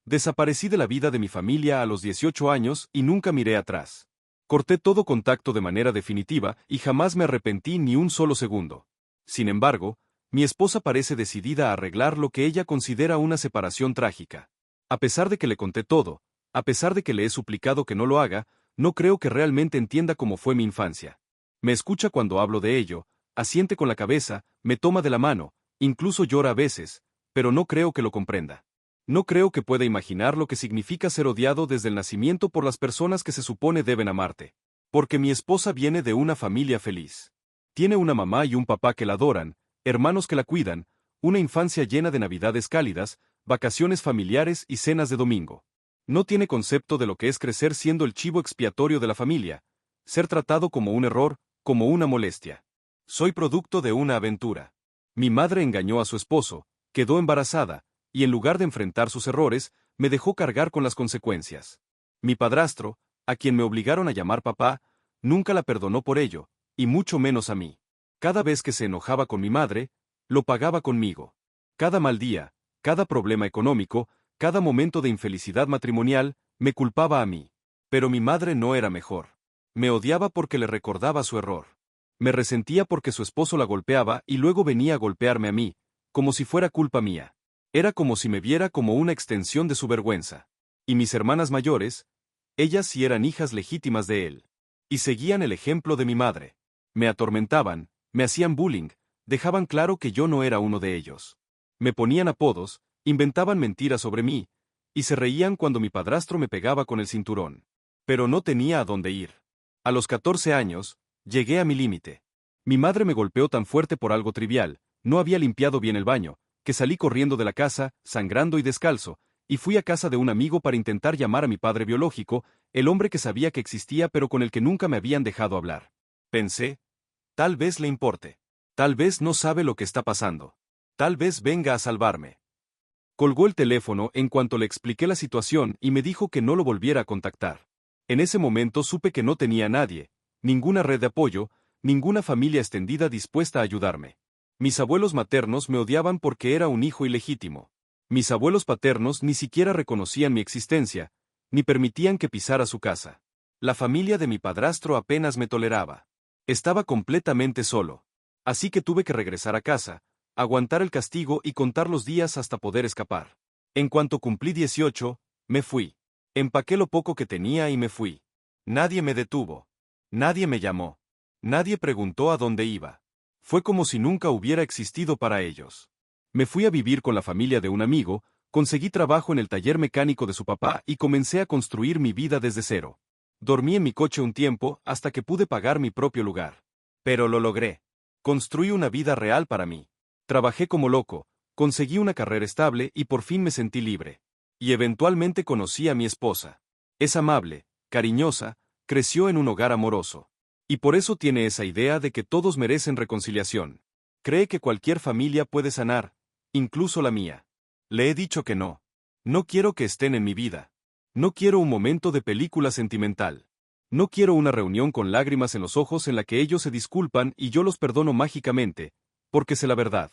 Desaparecí de la vida de mi familia a los 18 años y nunca miré atrás. Corté todo contacto de manera definitiva y jamás me arrepentí ni un solo segundo. Sin embargo, mi esposa parece decidida a arreglar lo que ella considera una separación trágica. A pesar de que le conté todo, a pesar de que le he suplicado que no lo haga, no creo que realmente entienda cómo fue mi infancia. Me escucha cuando hablo de ello, asiente con la cabeza, me toma de la mano, incluso llora a veces, pero no creo que lo comprenda. No creo que pueda imaginar lo que significa ser odiado desde el nacimiento por las personas que se supone deben amarte. Porque mi esposa viene de una familia feliz. Tiene una mamá y un papá que la adoran, hermanos que la cuidan, una infancia llena de navidades cálidas, vacaciones familiares y cenas de domingo. No tiene concepto de lo que es crecer siendo el chivo expiatorio de la familia, ser tratado como un error, como una molestia. Soy producto de una aventura. Mi madre engañó a su esposo, quedó embarazada, y en lugar de enfrentar sus errores, me dejó cargar con las consecuencias. Mi padrastro, a quien me obligaron a llamar papá, nunca la perdonó por ello, y mucho menos a mí. Cada vez que se enojaba con mi madre, lo pagaba conmigo. Cada mal día, cada problema económico, cada momento de infelicidad matrimonial, me culpaba a mí. Pero mi madre no era mejor. Me odiaba porque le recordaba su error. Me resentía porque su esposo la golpeaba y luego venía a golpearme a mí, como si fuera culpa mía. Era como si me viera como una extensión de su vergüenza. Y mis hermanas mayores, ellas sí eran hijas legítimas de él. Y seguían el ejemplo de mi madre. Me atormentaban, me hacían bullying, dejaban claro que yo no era uno de ellos. Me ponían apodos, inventaban mentiras sobre mí, y se reían cuando mi padrastro me pegaba con el cinturón. Pero no tenía a dónde ir. A los 14 años, llegué a mi límite. Mi madre me golpeó tan fuerte por algo trivial, no había limpiado bien el baño, que salí corriendo de la casa, sangrando y descalzo, y fui a casa de un amigo para intentar llamar a mi padre biológico, el hombre que sabía que existía pero con el que nunca me habían dejado hablar. Pensé, tal vez le importe. Tal vez no sabe lo que está pasando. Tal vez venga a salvarme. Colgó el teléfono en cuanto le expliqué la situación y me dijo que no lo volviera a contactar. En ese momento supe que no tenía a nadie, ninguna red de apoyo, ninguna familia extendida dispuesta a ayudarme. Mis abuelos maternos me odiaban porque era un hijo ilegítimo. Mis abuelos paternos ni siquiera reconocían mi existencia, ni permitían que pisara su casa. La familia de mi padrastro apenas me toleraba. Estaba completamente solo. Así que tuve que regresar a casa, aguantar el castigo y contar los días hasta poder escapar. En cuanto cumplí 18, me fui. Empaqué lo poco que tenía y me fui. Nadie me detuvo. Nadie me llamó. Nadie preguntó a dónde iba. Fue como si nunca hubiera existido para ellos. Me fui a vivir con la familia de un amigo, conseguí trabajo en el taller mecánico de su papá y comencé a construir mi vida desde cero. Dormí en mi coche un tiempo hasta que pude pagar mi propio lugar. Pero lo logré. Construí una vida real para mí. Trabajé como loco, conseguí una carrera estable y por fin me sentí libre. Y eventualmente conocí a mi esposa. Es amable, cariñosa, creció en un hogar amoroso. Y por eso tiene esa idea de que todos merecen reconciliación. Cree que cualquier familia puede sanar, incluso la mía. Le he dicho que no. No quiero que estén en mi vida. No quiero un momento de película sentimental. No quiero una reunión con lágrimas en los ojos en la que ellos se disculpan y yo los perdono mágicamente, porque sé la verdad.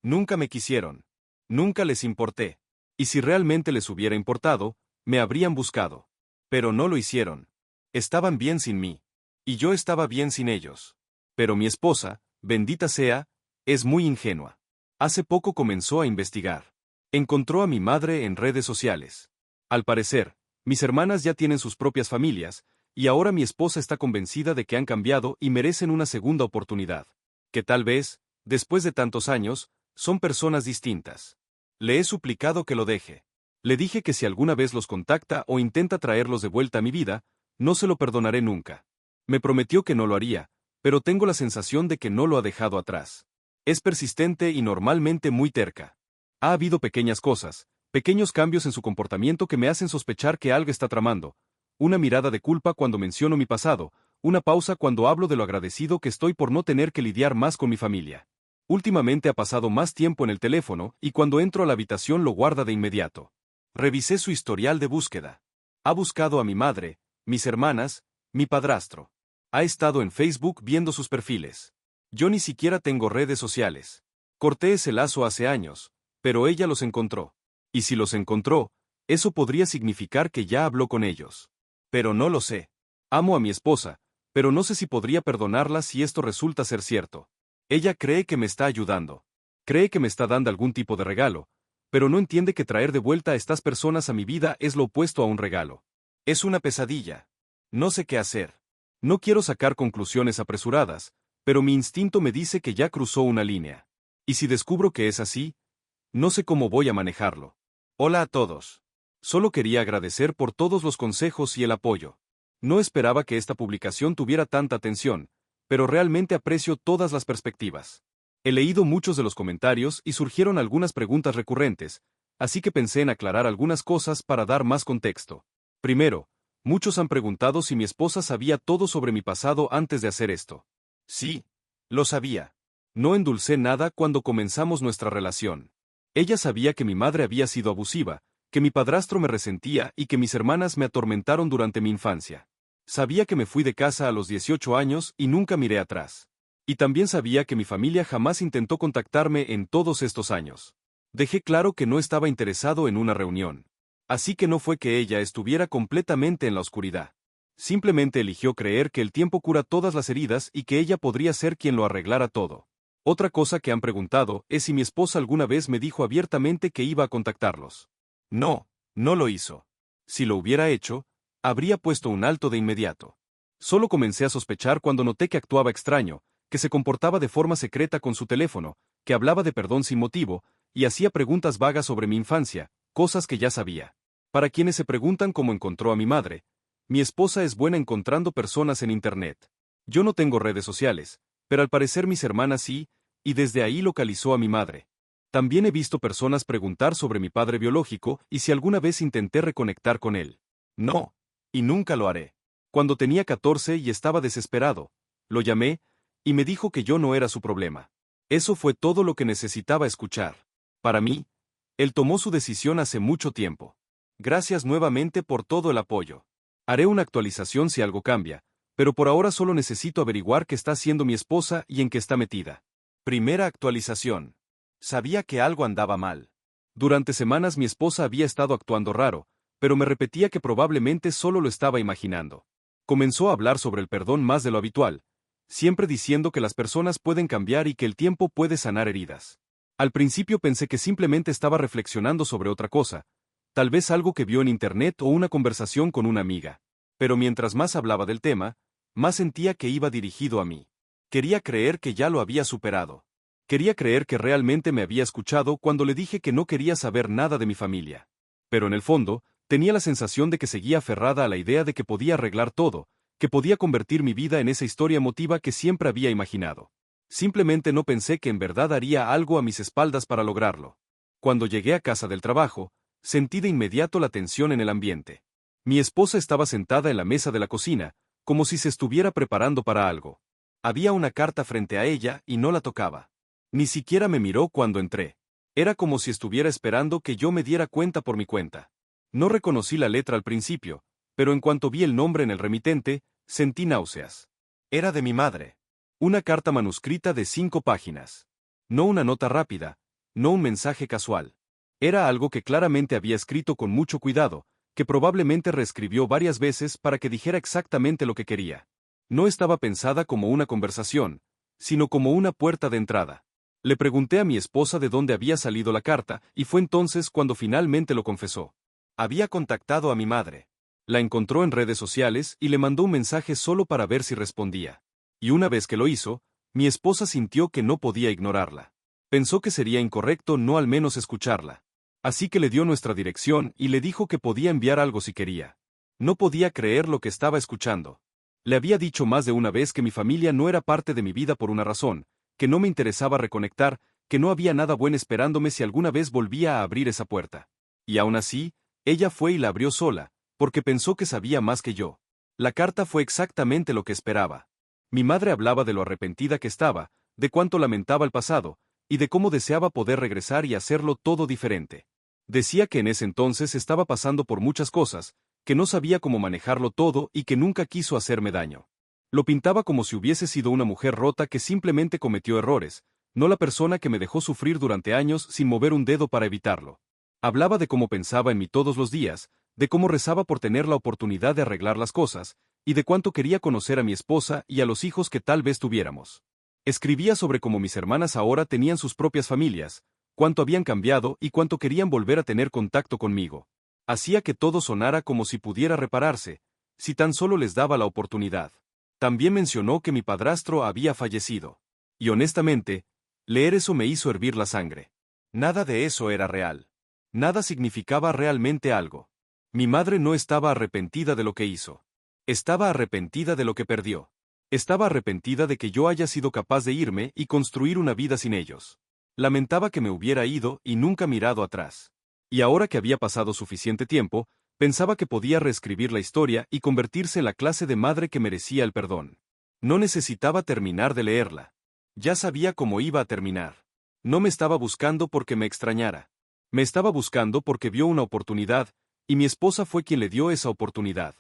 Nunca me quisieron. Nunca les importé. Y si realmente les hubiera importado, me habrían buscado. Pero no lo hicieron. Estaban bien sin mí. Y yo estaba bien sin ellos. Pero mi esposa, bendita sea, es muy ingenua. Hace poco comenzó a investigar. Encontró a mi madre en redes sociales. Al parecer, mis hermanas ya tienen sus propias familias, y ahora mi esposa está convencida de que han cambiado y merecen una segunda oportunidad. Que tal vez, después de tantos años, son personas distintas. Le he suplicado que lo deje. Le dije que si alguna vez los contacta o intenta traerlos de vuelta a mi vida, no se lo perdonaré nunca. Me prometió que no lo haría, pero tengo la sensación de que no lo ha dejado atrás. Es persistente y normalmente muy terca. Ha habido pequeñas cosas, pequeños cambios en su comportamiento que me hacen sospechar que algo está tramando. Una mirada de culpa cuando menciono mi pasado, una pausa cuando hablo de lo agradecido que estoy por no tener que lidiar más con mi familia. Últimamente ha pasado más tiempo en el teléfono y cuando entro a la habitación lo guarda de inmediato. Revisé su historial de búsqueda. Ha buscado a mi madre, mis hermanas, mi padrastro. Ha estado en Facebook viendo sus perfiles. Yo ni siquiera tengo redes sociales. Corté ese lazo hace años, pero ella los encontró. Y si los encontró, Eso podría significar que ya habló con ellos. Pero no lo sé. Amo a mi esposa, pero no sé si podría perdonarla si esto resulta ser cierto. Ella cree que me está ayudando. Cree que me está dando algún tipo de regalo, pero no entiende que traer de vuelta a estas personas a mi vida es lo opuesto a un regalo. Es una pesadilla. No sé qué hacer. No quiero sacar conclusiones apresuradas, pero mi instinto me dice que ya cruzó una línea. Y si descubro que es así, no sé cómo voy a manejarlo. Hola a todos. Solo quería agradecer por todos los consejos y el apoyo. No esperaba que esta publicación tuviera tanta atención, pero realmente aprecio todas las perspectivas. He leído muchos de los comentarios y surgieron algunas preguntas recurrentes, así que pensé en aclarar algunas cosas para dar más contexto. Primero, muchos han preguntado si mi esposa sabía todo sobre mi pasado antes de hacer esto. Sí, lo sabía. No endulcé nada cuando comenzamos nuestra relación. Ella sabía que mi madre había sido abusiva, que mi padrastro me resentía y que mis hermanas me atormentaron durante mi infancia. Sabía que me fui de casa a los 18 años y nunca miré atrás. Y también sabía que mi familia jamás intentó contactarme en todos estos años. Dejé claro que no estaba interesado en una reunión. Así que no fue que ella estuviera completamente en la oscuridad. Simplemente eligió creer que el tiempo cura todas las heridas y que ella podría ser quien lo arreglara todo. Otra cosa que han preguntado es si mi esposa alguna vez me dijo abiertamente que iba a contactarlos. No, no lo hizo. Si lo hubiera hecho, habría puesto un alto de inmediato. Solo comencé a sospechar cuando noté que actuaba extraño, que se comportaba de forma secreta con su teléfono, que hablaba de perdón sin motivo, y hacía preguntas vagas sobre mi infancia, cosas que ya sabía. Para quienes se preguntan cómo encontró a mi madre, mi esposa es buena encontrando personas en Internet. Yo no tengo redes sociales, pero al parecer mis hermanas sí, y desde ahí localizó a mi madre. También he visto personas preguntar sobre mi padre biológico y si alguna vez intenté reconectar con él. No, y nunca lo haré. Cuando tenía 14 y estaba desesperado, lo llamé, y me dijo que yo no era su problema. Eso fue todo lo que necesitaba escuchar. Para mí, él tomó su decisión hace mucho tiempo. Gracias nuevamente por todo el apoyo. Haré una actualización si algo cambia, pero por ahora solo necesito averiguar qué está haciendo mi esposa y en qué está metida. Primera actualización. Sabía que algo andaba mal. Durante semanas mi esposa había estado actuando raro, pero me repetía que probablemente solo lo estaba imaginando. Comenzó a hablar sobre el perdón más de lo habitual, siempre diciendo que las personas pueden cambiar y que el tiempo puede sanar heridas. Al principio pensé que simplemente estaba reflexionando sobre otra cosa, tal vez algo que vio en internet o una conversación con una amiga. Pero mientras más hablaba del tema, más sentía que iba dirigido a mí. Quería creer que ya lo había superado. Quería creer que realmente me había escuchado cuando le dije que no quería saber nada de mi familia. Pero en el fondo, tenía la sensación de que seguía aferrada a la idea de que podía arreglar todo, que podía convertir mi vida en esa historia emotiva que siempre había imaginado. Simplemente no pensé que en verdad haría algo a mis espaldas para lograrlo. Cuando llegué a casa del trabajo, sentí de inmediato la tensión en el ambiente. Mi esposa estaba sentada en la mesa de la cocina, como si se estuviera preparando para algo. Había una carta frente a ella y no la tocaba. Ni siquiera me miró cuando entré. Era como si estuviera esperando que yo me diera cuenta por mi cuenta. No reconocí la letra al principio, pero en cuanto vi el nombre en el remitente, sentí náuseas. Era de mi madre. Una carta manuscrita de 5 páginas. No una nota rápida, no un mensaje casual. Era algo que claramente había escrito con mucho cuidado, que probablemente reescribió varias veces para que dijera exactamente lo que quería. No estaba pensada como una conversación, sino como una puerta de entrada. Le pregunté a mi esposa de dónde había salido la carta, y fue entonces cuando finalmente lo confesó. Había contactado a mi madre. La encontró en redes sociales y le mandó un mensaje solo para ver si respondía. Y una vez que lo hizo, mi esposa sintió que no podía ignorarla. Pensó que sería incorrecto no al menos escucharla. Así que le dio nuestra dirección y le dijo que podía enviar algo si quería. No podía creer lo que estaba escuchando. Le había dicho más de una vez que mi familia no era parte de mi vida por una razón, que no me interesaba reconectar, que no había nada bueno esperándome si alguna vez volvía a abrir esa puerta. Y aún así, ella fue y la abrió sola, porque pensó que sabía más que yo. La carta fue exactamente lo que esperaba. Mi madre hablaba de lo arrepentida que estaba, de cuánto lamentaba el pasado, y de cómo deseaba poder regresar y hacerlo todo diferente. Decía que en ese entonces estaba pasando por muchas cosas, que no sabía cómo manejarlo todo y que nunca quiso hacerme daño. Lo pintaba como si hubiese sido una mujer rota que simplemente cometió errores, no la persona que me dejó sufrir durante años sin mover un dedo para evitarlo. Hablaba de cómo pensaba en mí todos los días, de cómo rezaba por tener la oportunidad de arreglar las cosas, y de cuánto quería conocer a mi esposa y a los hijos que tal vez tuviéramos. Escribía sobre cómo mis hermanas ahora tenían sus propias familias, cuánto habían cambiado y cuánto querían volver a tener contacto conmigo. Hacía que todo sonara como si pudiera repararse, si tan solo les daba la oportunidad. También mencionó que mi padrastro había fallecido. Y honestamente, leer eso me hizo hervir la sangre. Nada de eso era real. Nada significaba realmente algo. Mi madre no estaba arrepentida de lo que hizo. Estaba arrepentida de lo que perdió. Estaba arrepentida de que yo haya sido capaz de irme y construir una vida sin ellos. Lamentaba que me hubiera ido y nunca mirado atrás. Y ahora que había pasado suficiente tiempo, pensaba que podía reescribir la historia y convertirse en la clase de madre que merecía el perdón. No necesitaba terminar de leerla. Ya sabía cómo iba a terminar. No me estaba buscando porque me extrañara. Me estaba buscando porque vio una oportunidad, y mi esposa fue quien le dio esa oportunidad.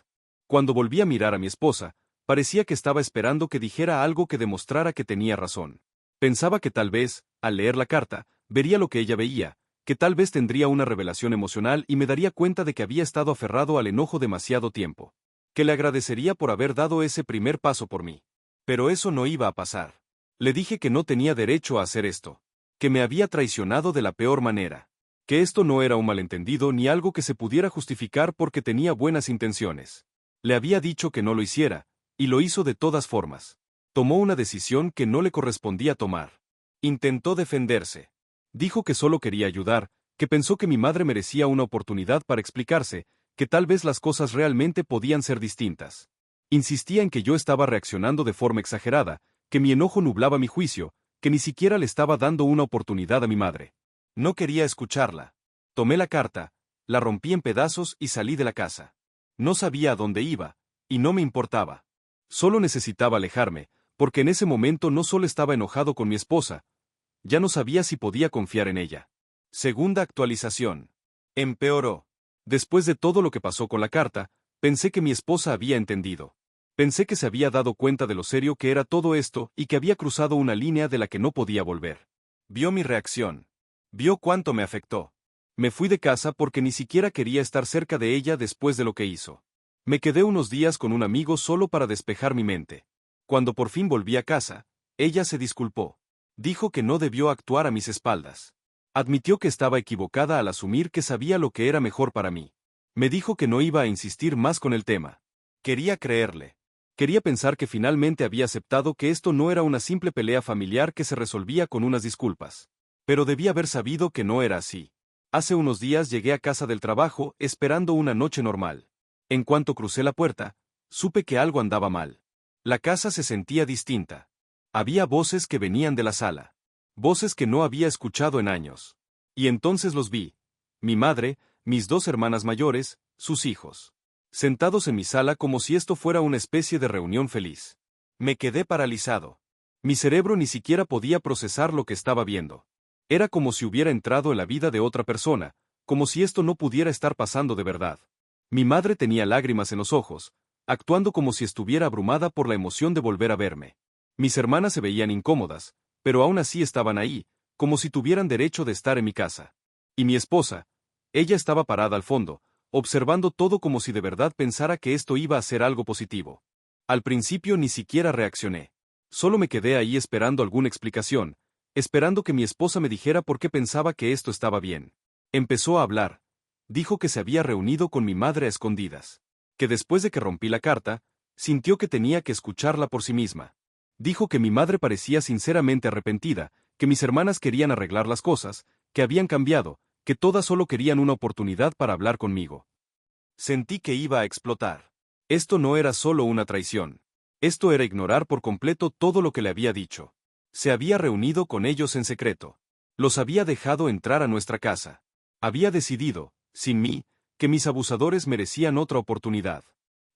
Cuando volví a mirar a mi esposa, parecía que estaba esperando que dijera algo que demostrara que tenía razón. Pensaba que tal vez, al leer la carta, vería lo que ella veía, que tal vez tendría una revelación emocional y me daría cuenta de que había estado aferrado al enojo demasiado tiempo. Que le agradecería por haber dado ese primer paso por mí. Pero eso no iba a pasar. Le dije que no tenía derecho a hacer esto. Que me había traicionado de la peor manera. Que esto no era un malentendido ni algo que se pudiera justificar porque tenía buenas intenciones. Le había dicho que no lo hiciera, y lo hizo de todas formas. Tomó una decisión que no le correspondía tomar. Intentó defenderse. Dijo que solo quería ayudar, que pensó que mi madre merecía una oportunidad para explicarse, que tal vez las cosas realmente podían ser distintas. Insistía en que yo estaba reaccionando de forma exagerada, que mi enojo nublaba mi juicio, que ni siquiera le estaba dando una oportunidad a mi madre. No quería escucharla. Tomé la carta, la rompí en pedazos y salí de la casa. No sabía a dónde iba, y no me importaba. Solo necesitaba alejarme, porque en ese momento no solo estaba enojado con mi esposa, ya no sabía si podía confiar en ella. Segunda actualización. Empeoró. Después de todo lo que pasó con la carta, pensé que mi esposa había entendido. Pensé que se había dado cuenta de lo serio que era todo esto y que había cruzado una línea de la que no podía volver. Vio mi reacción. Vio cuánto me afectó. Me fui de casa porque ni siquiera quería estar cerca de ella después de lo que hizo. Me quedé unos días con un amigo solo para despejar mi mente. Cuando por fin volví a casa, ella se disculpó. Dijo que no debió actuar a mis espaldas. Admitió que estaba equivocada al asumir que sabía lo que era mejor para mí. Me dijo que no iba a insistir más con el tema. Quería creerle. Quería pensar que finalmente había aceptado que esto no era una simple pelea familiar que se resolvía con unas disculpas. Pero debía haber sabido que no era así. Hace unos días llegué a casa del trabajo esperando una noche normal. En cuanto crucé la puerta, supe que algo andaba mal. La casa se sentía distinta. Había voces que venían de la sala. Voces que no había escuchado en años. Y entonces los vi. Mi madre, mis dos hermanas mayores, sus hijos. Sentados en mi sala como si esto fuera una especie de reunión feliz. Me quedé paralizado. Mi cerebro ni siquiera podía procesar lo que estaba viendo. Era como si hubiera entrado en la vida de otra persona, como si esto no pudiera estar pasando de verdad. Mi madre tenía lágrimas en los ojos, actuando como si estuviera abrumada por la emoción de volver a verme. Mis hermanas se veían incómodas, pero aún así estaban ahí, como si tuvieran derecho de estar en mi casa. Y mi esposa, ella estaba parada al fondo, observando todo como si de verdad pensara que esto iba a ser algo positivo. Al principio ni siquiera reaccioné. Solo me quedé ahí esperando alguna explicación, esperando que mi esposa me dijera por qué pensaba que esto estaba bien. Empezó a hablar. Dijo que se había reunido con mi madre a escondidas. Que después de que rompí la carta, sintió que tenía que escucharla por sí misma. Dijo que mi madre parecía sinceramente arrepentida, que mis hermanas querían arreglar las cosas, que habían cambiado, que todas solo querían una oportunidad para hablar conmigo. Sentí que iba a explotar. Esto no era solo una traición. Esto era ignorar por completo todo lo que le había dicho. Se había reunido con ellos en secreto. Los había dejado entrar a nuestra casa. Había decidido, sin mí, que mis abusadores merecían otra oportunidad.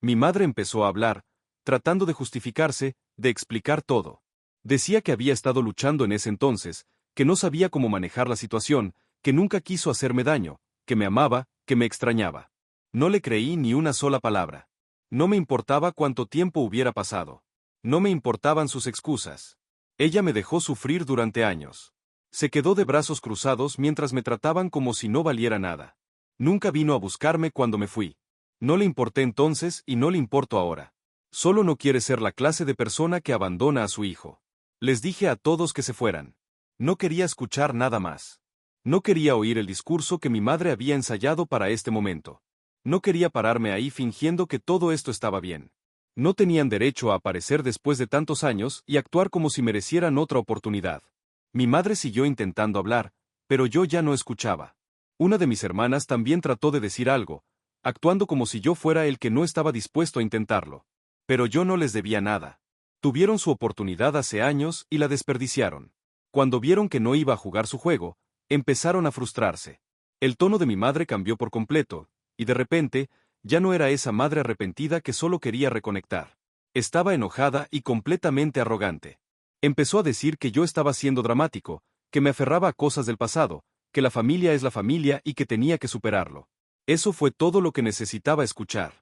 Mi madre empezó a hablar, tratando de justificarse, de explicar todo. Decía que había estado luchando en ese entonces, que no sabía cómo manejar la situación, que nunca quiso hacerme daño, que me amaba, que me extrañaba. No le creí ni una sola palabra. No me importaba cuánto tiempo hubiera pasado. No me importaban sus excusas. Ella me dejó sufrir durante años. Se quedó de brazos cruzados mientras me trataban como si no valiera nada. Nunca vino a buscarme cuando me fui. No le importé entonces y no le importo ahora. Solo no quiere ser la clase de persona que abandona a su hijo. Les dije a todos que se fueran. No quería escuchar nada más. No quería oír el discurso que mi madre había ensayado para este momento. No quería pararme ahí fingiendo que todo esto estaba bien. No tenían derecho a aparecer después de tantos años y actuar como si merecieran otra oportunidad. Mi madre siguió intentando hablar, pero yo ya no escuchaba. Una de mis hermanas también trató de decir algo, actuando como si yo fuera el que no estaba dispuesto a intentarlo. Pero yo no les debía nada. Tuvieron su oportunidad hace años y la desperdiciaron. Cuando vieron que no iba a jugar su juego, empezaron a frustrarse. El tono de mi madre cambió por completo, y de repente, ya no era esa madre arrepentida que solo quería reconectar. Estaba enojada y completamente arrogante. Empezó a decir que yo estaba siendo dramático, que me aferraba a cosas del pasado, que la familia es la familia y que tenía que superarlo. Eso fue todo lo que necesitaba escuchar.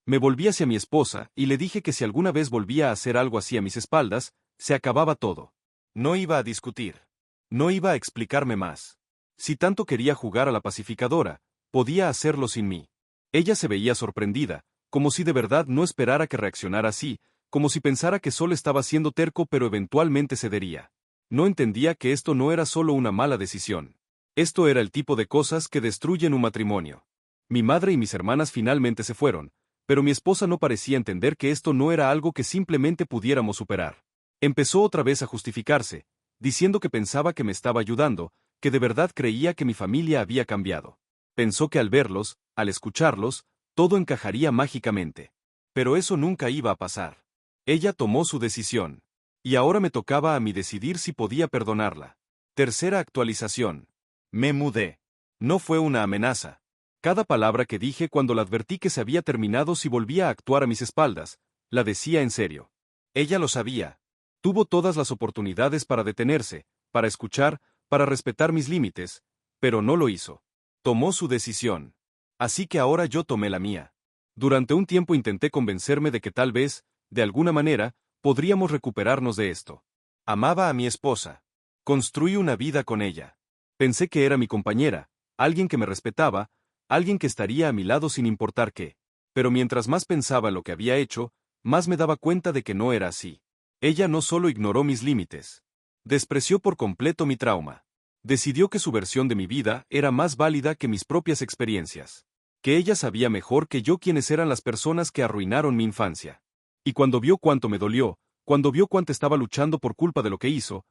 Me volví hacia mi esposa y le dije que si alguna vez volvía a hacer algo así a mis espaldas, se acababa todo. No iba a discutir. No iba a explicarme más. Si tanto quería jugar a la pacificadora, podía hacerlo sin mí. Ella se veía sorprendida, como si de verdad no esperara que reaccionara así, como si pensara que solo estaba siendo terco pero eventualmente cedería. No entendía que esto no era solo una mala decisión. Esto era el tipo de cosas que destruyen un matrimonio. Mi madre y mis hermanas finalmente se fueron, pero mi esposa no parecía entender que esto no era algo que simplemente pudiéramos superar. Empezó otra vez a justificarse, diciendo que pensaba que me estaba ayudando, que de verdad creía que mi familia había cambiado. Pensó que al verlos, al escucharlos, todo encajaría mágicamente. Pero eso nunca iba a pasar. Ella tomó su decisión. Y ahora me tocaba a mí decidir si podía perdonarla. Tercera actualización. Me mudé. No fue una amenaza. Cada palabra que dije cuando la advertí que se había terminado si volvía a actuar a mis espaldas, la decía en serio. Ella lo sabía. Tuvo todas las oportunidades para detenerse, para escuchar, para respetar mis límites, pero no lo hizo. Tomó su decisión. Así que ahora yo tomé la mía. Durante un tiempo intenté convencerme de que tal vez, de alguna manera, podríamos recuperarnos de esto. Amaba a mi esposa. Construí una vida con ella. Pensé que era mi compañera, alguien que me respetaba, alguien que estaría a mi lado sin importar qué. Pero mientras más pensaba en lo que había hecho, más me daba cuenta de que no era así. Ella no solo ignoró mis límites. Despreció por completo mi trauma. Decidió que su versión de mi vida era más válida que mis propias experiencias. Que ella sabía mejor que yo quiénes eran las personas que arruinaron mi infancia. Y cuando vio cuánto me dolió, cuando vio cuánto estaba luchando por culpa de lo que hizo,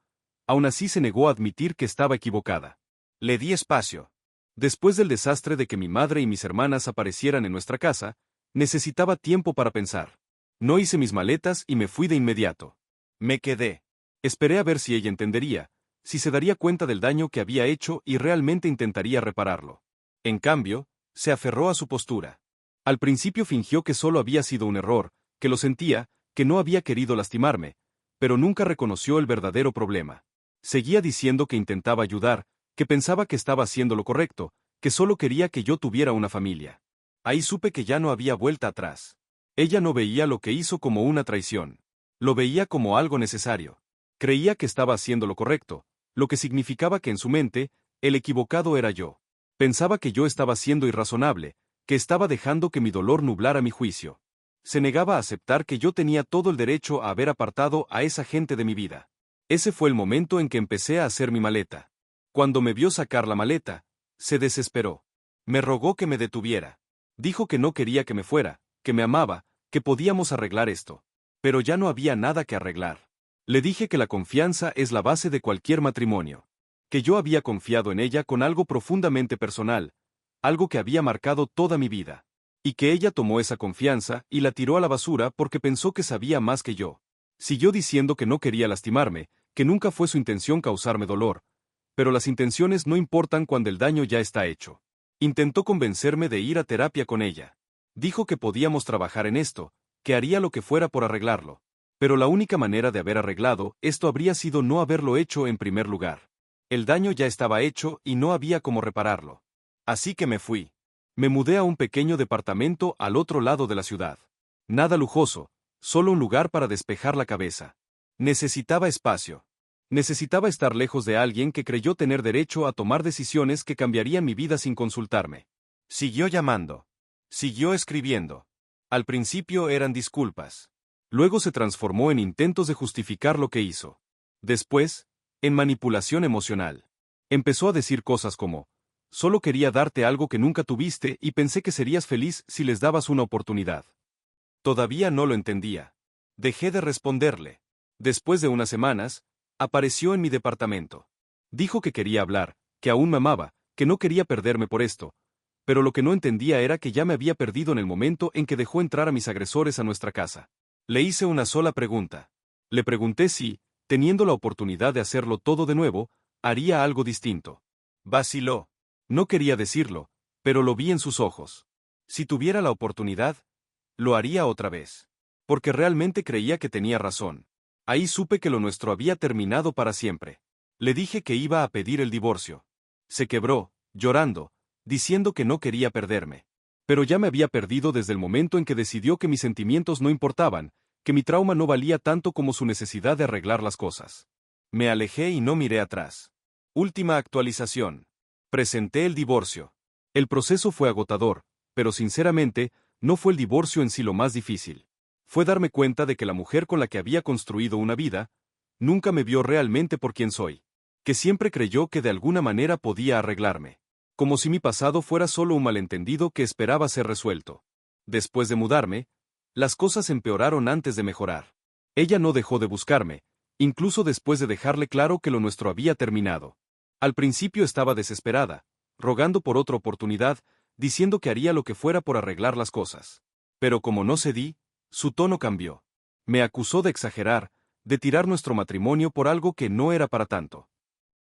aún así se negó a admitir que estaba equivocada. Le di espacio. Después del desastre de que mi madre y mis hermanas aparecieran en nuestra casa, necesitaba tiempo para pensar. No hice mis maletas y me fui de inmediato. Me quedé. Esperé a ver si ella entendería, si se daría cuenta del daño que había hecho y realmente intentaría repararlo. En cambio, se aferró a su postura. Al principio fingió que solo había sido un error, que lo sentía, que no había querido lastimarme, pero nunca reconoció el verdadero problema. Seguía diciendo que intentaba ayudar, que pensaba que estaba haciendo lo correcto, que solo quería que yo tuviera una familia. Ahí supe que ya no había vuelta atrás. Ella no veía lo que hizo como una traición. Lo veía como algo necesario. Creía que estaba haciendo lo correcto, lo que significaba que en su mente, el equivocado era yo. Pensaba que yo estaba siendo irrazonable, que estaba dejando que mi dolor nublara mi juicio. Se negaba a aceptar que yo tenía todo el derecho a haber apartado a esa gente de mi vida. Ese fue el momento en que empecé a hacer mi maleta. Cuando me vio sacar la maleta, se desesperó. Me rogó que me detuviera. Dijo que no quería que me fuera, que me amaba, que podíamos arreglar esto. Pero ya no había nada que arreglar. Le dije que la confianza es la base de cualquier matrimonio. Que yo había confiado en ella con algo profundamente personal, algo que había marcado toda mi vida. Y que ella tomó esa confianza y la tiró a la basura porque pensó que sabía más que yo. Siguió diciendo que no quería lastimarme, que nunca fue su intención causarme dolor. Pero las intenciones no importan cuando el daño ya está hecho. Intentó convencerme de ir a terapia con ella. Dijo que podíamos trabajar en esto, que haría lo que fuera por arreglarlo. Pero la única manera de haber arreglado esto habría sido no haberlo hecho en primer lugar. El daño ya estaba hecho y no había cómo repararlo. Así que me fui. Me mudé a un pequeño departamento al otro lado de la ciudad. Nada lujoso, solo un lugar para despejar la cabeza. Necesitaba espacio. Necesitaba estar lejos de alguien que creyó tener derecho a tomar decisiones que cambiarían mi vida sin consultarme. Siguió llamando. Siguió escribiendo. Al principio eran disculpas. Luego se transformó en intentos de justificar lo que hizo. Después, en manipulación emocional. Empezó a decir cosas como: solo quería darte algo que nunca tuviste y pensé que serías feliz si les dabas una oportunidad. Todavía no lo entendía. Dejé de responderle. Después de unas semanas, apareció en mi departamento. Dijo que quería hablar, que aún me amaba, que no quería perderme por esto, pero lo que no entendía era que ya me había perdido en el momento en que dejó entrar a mis agresores a nuestra casa. Le hice una sola pregunta. Le pregunté si, teniendo la oportunidad de hacerlo todo de nuevo, haría algo distinto. Vaciló. No quería decirlo, pero lo vi en sus ojos. Si tuviera la oportunidad, lo haría otra vez. Porque realmente creía que tenía razón. Ahí supe que lo nuestro había terminado para siempre. Le dije que iba a pedir el divorcio. Se quebró, llorando, diciendo que no quería perderme. Pero ya me había perdido desde el momento en que decidió que mis sentimientos no importaban, que mi trauma no valía tanto como su necesidad de arreglar las cosas. Me alejé y no miré atrás. Última actualización. Presenté el divorcio. El proceso fue agotador, pero sinceramente, no fue el divorcio en sí lo más difícil. Fue darme cuenta de que la mujer con la que había construido una vida, nunca me vio realmente por quien soy. Que siempre creyó que de alguna manera podía arreglarme. Como si mi pasado fuera solo un malentendido que esperaba ser resuelto. Después de mudarme, las cosas empeoraron antes de mejorar. Ella no dejó de buscarme, incluso después de dejarle claro que lo nuestro había terminado. Al principio estaba desesperada, rogando por otra oportunidad, diciendo que haría lo que fuera por arreglar las cosas. Pero como no cedí, su tono cambió. Me acusó de exagerar, de tirar nuestro matrimonio por algo que no era para tanto.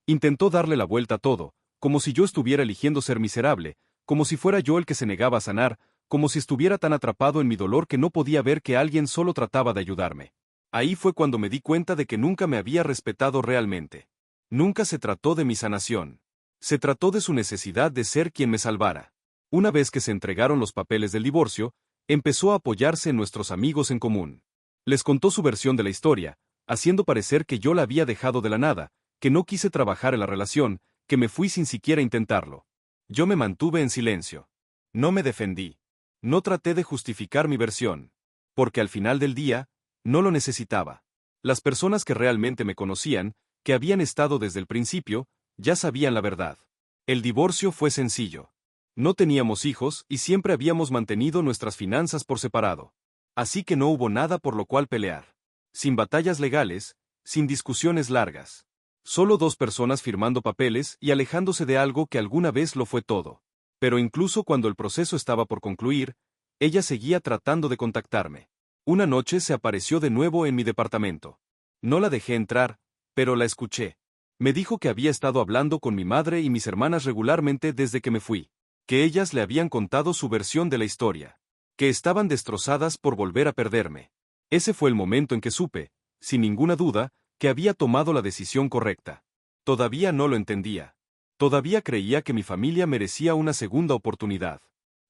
Intentó darle la vuelta a todo, como si yo estuviera eligiendo ser miserable, como si fuera yo el que se negaba a sanar, como si estuviera tan atrapado en mi dolor que no podía ver que alguien solo trataba de ayudarme. Ahí fue cuando me di cuenta de que nunca me había respetado realmente. Nunca se trató de mi sanación. Se trató de su necesidad de ser quien me salvara. Una vez que se entregaron los papeles del divorcio, empezó a apoyarse en nuestros amigos en común. Les contó su versión de la historia, haciendo parecer que yo la había dejado de la nada, que no quise trabajar en la relación, que me fui sin siquiera intentarlo. Yo me mantuve en silencio. No me defendí. No traté de justificar mi versión. Porque al final del día, no lo necesitaba. Las personas que realmente me conocían, que habían estado desde el principio, ya sabían la verdad. El divorcio fue sencillo. No teníamos hijos y siempre habíamos mantenido nuestras finanzas por separado. Así que no hubo nada por lo cual pelear. Sin batallas legales, sin discusiones largas. Solo dos personas firmando papeles y alejándose de algo que alguna vez lo fue todo. Pero incluso cuando el proceso estaba por concluir, ella seguía tratando de contactarme. Una noche se apareció de nuevo en mi departamento. No la dejé entrar, pero la escuché. Me dijo que había estado hablando con mi madre y mis hermanas regularmente desde que me fui. Que ellas le habían contado su versión de la historia. Que estaban destrozadas por volver a perderme. Ese fue el momento en que supe, sin ninguna duda, que había tomado la decisión correcta. Todavía no lo entendía. Todavía creía que mi familia merecía una segunda oportunidad.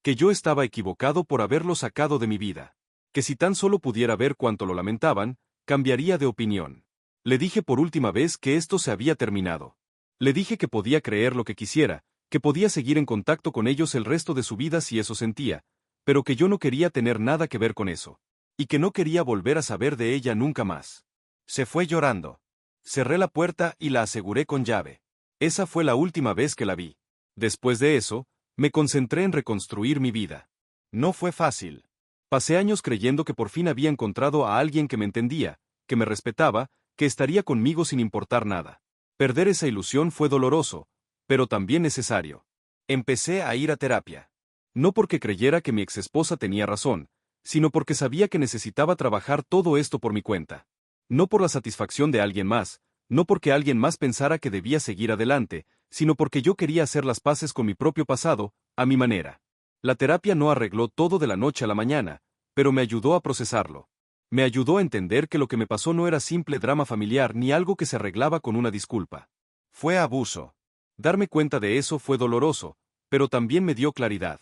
Que yo estaba equivocado por haberlo sacado de mi vida. Que si tan solo pudiera ver cuánto lo lamentaban, cambiaría de opinión. Le dije por última vez que esto se había terminado. Le dije que podía creer lo que quisiera, que podía seguir en contacto con ellos el resto de su vida si eso sentía, pero que yo no quería tener nada que ver con eso. Y que no quería volver a saber de ella nunca más. Se fue llorando. Cerré la puerta y la aseguré con llave. Esa fue la última vez que la vi. Después de eso, me concentré en reconstruir mi vida. No fue fácil. Pasé años creyendo que por fin había encontrado a alguien que me entendía, que me respetaba, que estaría conmigo sin importar nada. Perder esa ilusión fue doloroso, pero también necesario. Empecé a ir a terapia. No porque creyera que mi exesposa tenía razón, sino porque sabía que necesitaba trabajar todo esto por mi cuenta. No por la satisfacción de alguien más, no porque alguien más pensara que debía seguir adelante, sino porque yo quería hacer las paces con mi propio pasado, a mi manera. La terapia no arregló todo de la noche a la mañana, pero me ayudó a procesarlo. Me ayudó a entender que lo que me pasó no era simple drama familiar ni algo que se arreglaba con una disculpa. Fue abuso. Darme cuenta de eso fue doloroso, pero también me dio claridad.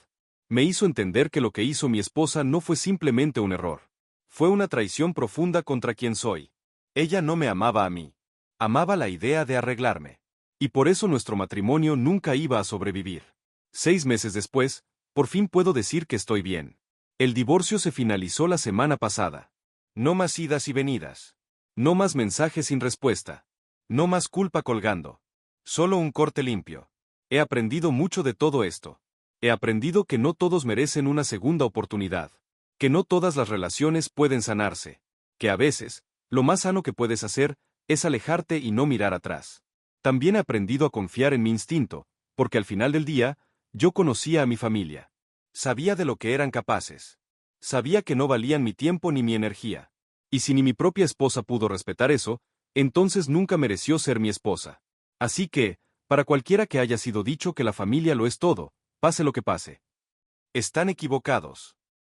Me hizo entender que lo que hizo mi esposa no fue simplemente un error. Fue una traición profunda contra quien soy. Ella no me amaba a mí. Amaba la idea de arreglarme. Y por eso nuestro matrimonio nunca iba a sobrevivir. 6 meses después, por fin puedo decir que estoy bien. El divorcio se finalizó la semana pasada. No más idas y venidas. No más mensajes sin respuesta. No más culpa colgando. Solo un corte limpio. He aprendido mucho de todo esto. He aprendido que no todos merecen una segunda oportunidad. Que no todas las relaciones pueden sanarse. Que a veces, lo más sano que puedes hacer es alejarte y no mirar atrás. También he aprendido a confiar en mi instinto, porque al final del día, yo conocía a mi familia. Sabía de lo que eran capaces. Sabía que no valían mi tiempo ni mi energía. Y si ni mi propia esposa pudo respetar eso, entonces nunca mereció ser mi esposa. Así que, para cualquiera que haya sido dicho que la familia lo es todo, pase lo que pase, están equivocados.